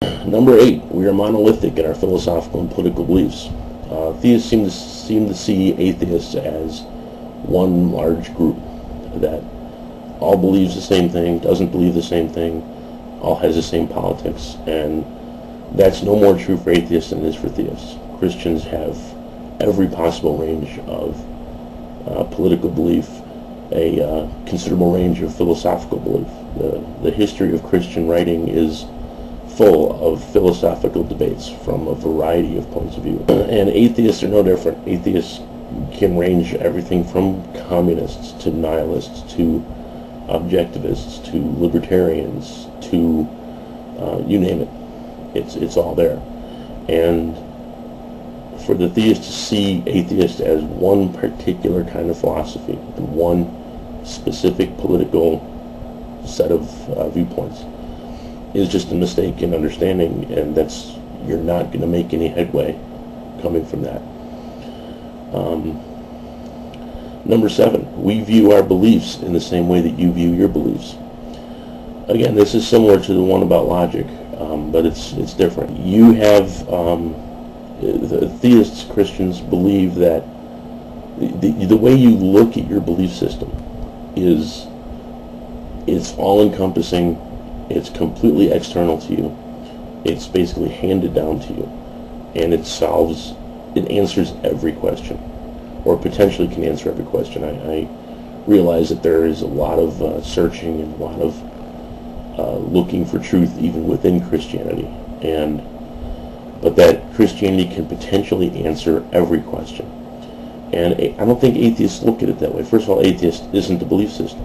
Number 8, we are monolithic in our philosophical and political beliefs. Theists seem to see atheists as one large group that all believes the same thing, doesn't believe the same thing, all has the same politics, and that's no more true for atheists than it is for theists. Christians have every possible range of political belief, a considerable range of philosophical belief. The history of Christian writing is full of philosophical debates from a variety of points of view. And atheists are no different. Atheists can range everything from communists to nihilists to objectivists to libertarians to you name it. It's all there. And for the theist to see atheists as one particular kind of philosophy and one specific political set of viewpoints is just a mistake in understanding, and you're not going to make any headway coming from that. Number 7, we view our beliefs in the same way that you view your beliefs. Again, this is similar to the one about logic, but it's different. You have the theists, Christians, believe that the way you look at your belief system it's all-encompassing. It's completely external to you. It's basically handed down to you, and it answers every question, or potentially can answer every question. I realize that there is a lot of searching and a lot of looking for truth even within Christianity, but that Christianity can potentially answer every question. And I don't think atheists look at it that way. First of all, atheist isn't a belief system.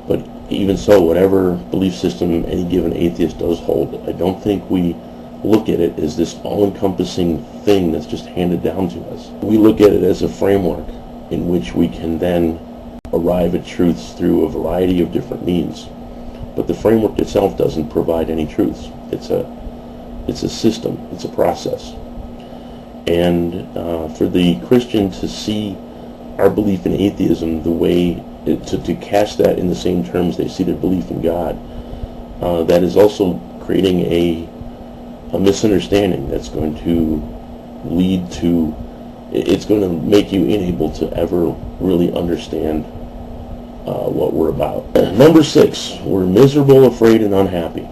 But even so, whatever belief system any given atheist does hold, I don't think we look at it as this all-encompassing thing that's just handed down to us. We look at it as a framework in which we can then arrive at truths through a variety of different means. But the framework itself doesn't provide any truths. It's a system. It's a process. And for the Christian to see our belief in atheism the way to cast that in the same terms they see their belief in God, that is also creating a misunderstanding that's going to lead to, it's going to make you unable to ever really understand what we're about. Number 6, we're miserable, afraid, and unhappy.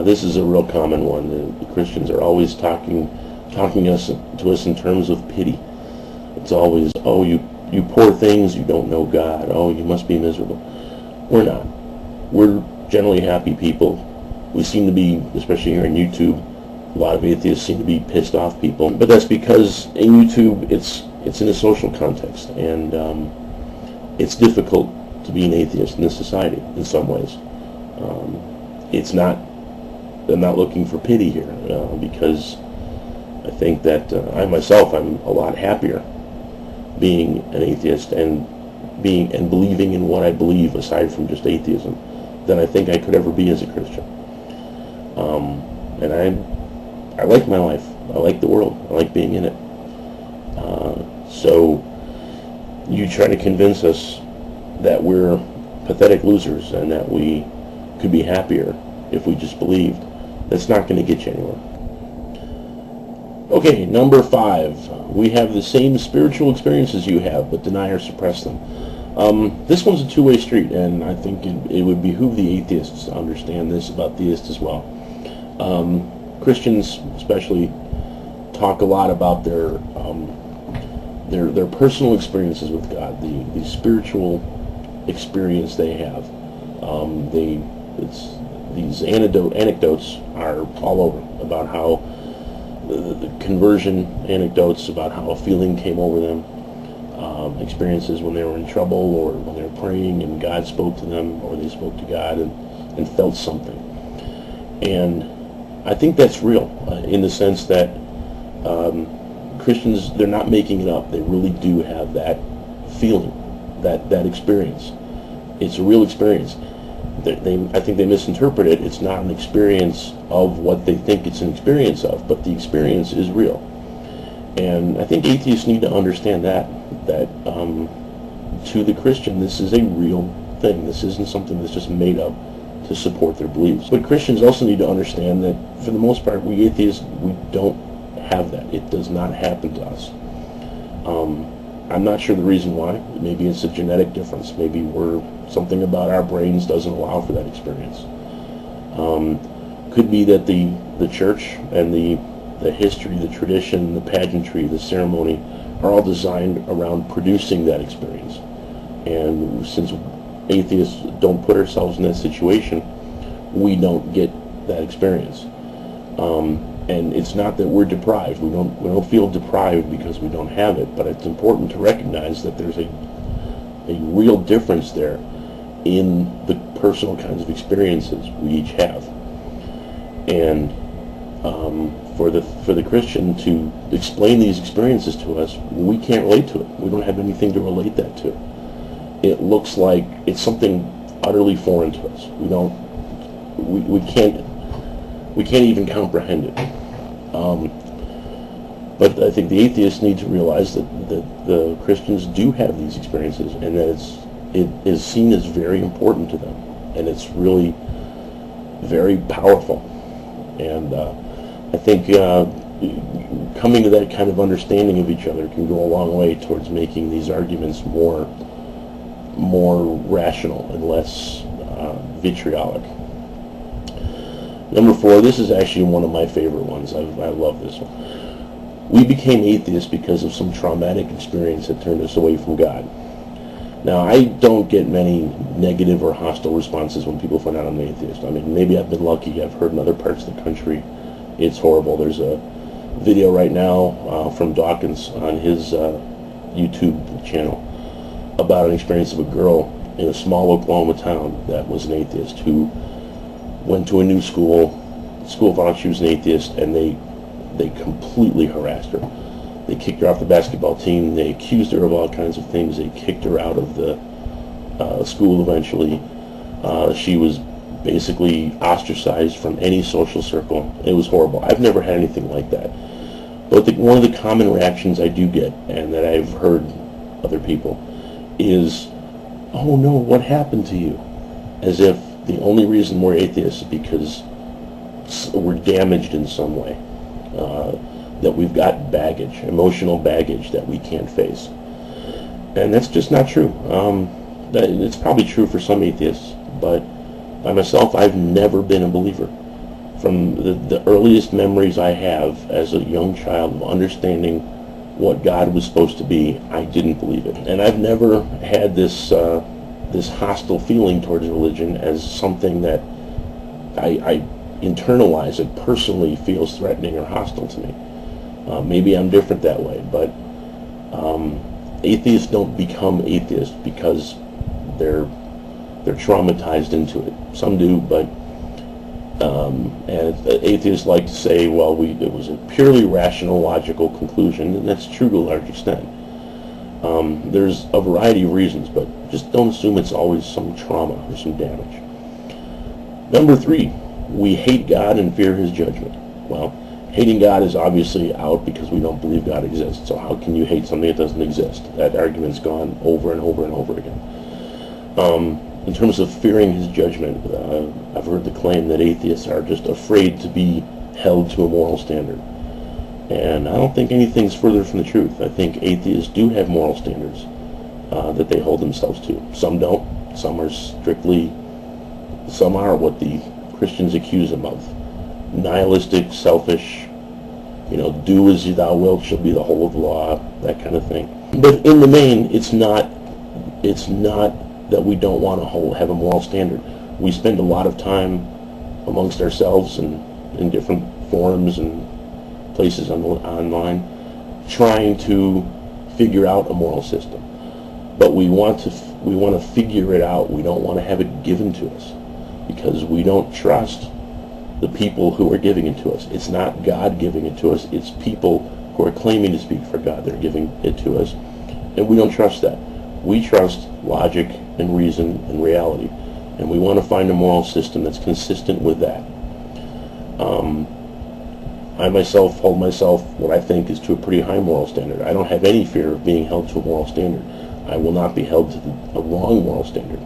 This is a real common one. The Christians are always talking to us in terms of pity. It's always, oh, you poor things, you don't know God. Oh, you must be miserable. We're not. We're generally happy people. We seem to be, especially here on YouTube, a lot of atheists seem to be pissed off people. But that's because in YouTube, it's in a social context, and it's difficult to be an atheist in this society in some ways. I'm not looking for pity here, because I think that I myself, I'm a lot happier being an atheist and believing in what I believe aside from just atheism than I think I could ever be as a Christian. And I like my life. I like the world. I like being in it. So you try to convince us that we're pathetic losers and that we could be happier if we just believed. That's not going to get you anywhere. Okay, number 5. We have the same spiritual experiences you have, but deny or suppress them. This one's a two-way street, and I think it would behoove the atheists to understand this about theists as well. Christians especially talk a lot about their personal experiences with God, the spiritual experience they have. These anecdotes are all over about how the conversion anecdotes about how a feeling came over them, experiences when they were in trouble or when they were praying and God spoke to them, or they spoke to God and felt something. And I think that's real in the sense that Christians, they're not making it up. They really do have that feeling, that experience. It's a real experience. I think they misinterpret it. It's not an experience of what they think it's an experience of, but the experience is real. And I think atheists need to understand that to the Christian, this is a real thing. This isn't something that's just made up to to support their beliefs. But Christians also need to understand that, for the most part, we atheists, we don't have that. It does not happen to us. I'm not sure the reason why. Maybe it's a genetic difference. Maybe something about our brains doesn't allow for that experience. Could be that the church and the history, the tradition, the pageantry, the ceremony are all designed around producing that experience. And since atheists don't put ourselves in that situation, we don't get that experience. And it's not that we're deprived. We don't feel deprived because we don't have it, but it's important to recognize that there's a real difference there in the personal kinds of experiences we each have. And for the Christian to explain these experiences to us, we can't relate to it. We don't have anything to relate that to. It looks like it's something utterly foreign to us. We can't even comprehend it. But I think the atheists need to realize that the Christians do have these experiences, and that it is seen as very important to them, and it's really very powerful. And I think coming to that kind of understanding of each other can go a long way towards making these arguments more rational and less vitriolic. Number 4, this is actually one of my favorite ones. I love this one. We became atheists because of some traumatic experience that turned us away from God. Now, I don't get many negative or hostile responses when people find out I'm an atheist. I mean, maybe I've been lucky. I've heard in other parts of the country it's horrible. There's a video right now from Dawkins on his YouTube channel about an experience of a girl in a small Oklahoma town that was an atheist who went to a new school. The school thought she was an atheist, and they completely harassed her. They kicked her off the basketball team. They accused her of all kinds of things. They kicked her out of the school eventually. She was basically ostracized from any social circle. It was horrible. I've never had anything like that. But one of the common reactions I do get, and that I've heard other people, is, "Oh no, what happened to you?" As if the only reason we're atheists is because we're damaged in some way. That we've got baggage, emotional baggage that we can't face. And that's just not true. It's probably true for some atheists, but by myself, I've never been a believer. From the earliest memories I have as a young child of understanding what God was supposed to be, I didn't believe it. And I've never had this hostile feeling towards religion as something that I internalize and personally feels threatening or hostile to me. Maybe I'm different that way, but atheists don't become atheists because they're traumatized into it. Some do, but and atheists like to say, well, it was a purely rational, logical conclusion, and that's true to a large extent. There's a variety of reasons, but just don't assume it's always some trauma or some damage. Number 3, we hate God and fear His judgment. Well, hating God is obviously out because we don't believe God exists. So how can you hate something that doesn't exist? That argument's gone over and over and over again. In terms of fearing His judgment, I've heard the claim that atheists are just afraid to be held to a moral standard. And I don't think anything's further from the truth. I think atheists do have moral standards that they hold themselves to. Some don't. Some are what the Christians accuse them of. Nihilistic, selfish, do as thou wilt shall be the whole of the law, that kind of thing. But in the main, it's not that we don't want to have a moral standard. We spend a lot of time amongst ourselves and in different forums and places online trying to figure out a moral system. But we want to figure it out. We don't want to have it given to us because we don't trust the people who are giving it to us. It's not God giving it to us. It's people who are claiming to speak for God that are giving it to us. And we don't trust that. We trust logic and reason and reality. And we want to find a moral system that's consistent with that. I myself hold myself, what I think is, to a pretty high moral standard. I don't have any fear of being held to a moral standard. I will not be held to a wrong moral standard.